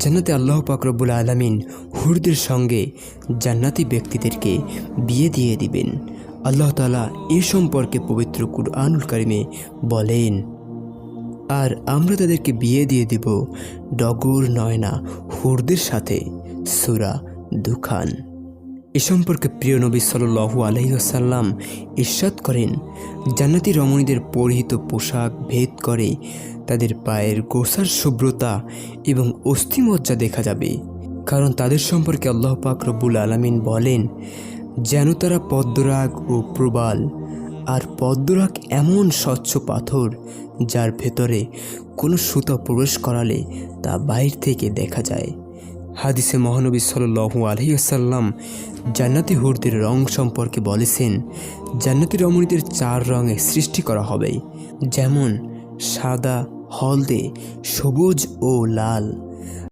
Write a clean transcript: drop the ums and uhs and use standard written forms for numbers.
জান্নাতে আল্লাহ পাক রব্বুল আলামিন হুরদের সঙ্গে জান্নাতি ব্যক্তিদেরকে বিয়ে দিয়ে দিবেন। আল্লাহ তাআলা এ সম্পর্কে পবিত্র কুরআনুল কারিমে বলেন, আর আমরা তাদেরকে বিয়ে দিয়ে দেব ডগর নয়না হুরদের সাথে। সূরা দুখান। এ সম্পর্কে প্রিয় নবী সাল্লাল্লাহু আলাইহি ওয়াসাল্লাম ইরশাদ করেন, জান্নাতি রমণীদের পরিহিত পোশাক ভেদ করে তাদের পায়ের গোছার শুভ্রতা এবং অস্থিমজ্জা দেখা যাবে, কারণ তাদের সম্পর্কে আল্লাহ পাক রব্বুল আলামিন বলেন, যেন তারা পদ্মরাগ ও প্রবাল। আর পদ্মরাগ এমন স্বচ্ছ পাথর যার ভেতরে কোনো সুতা প্রবেশ করালে তা বাইর থেকে দেখা যায়। হাদিসে মহানবী সাল্লাল্লাহু আলাইহি ওয়াসাল্লাম জান্নাতি হুরদের রং সম্পর্কে বলেছেন, জান্নাতি রমণীদের 4 রঙে সৃষ্টি করা হবে, যেমন সাদা, হলদে, সবুজ ও লাল।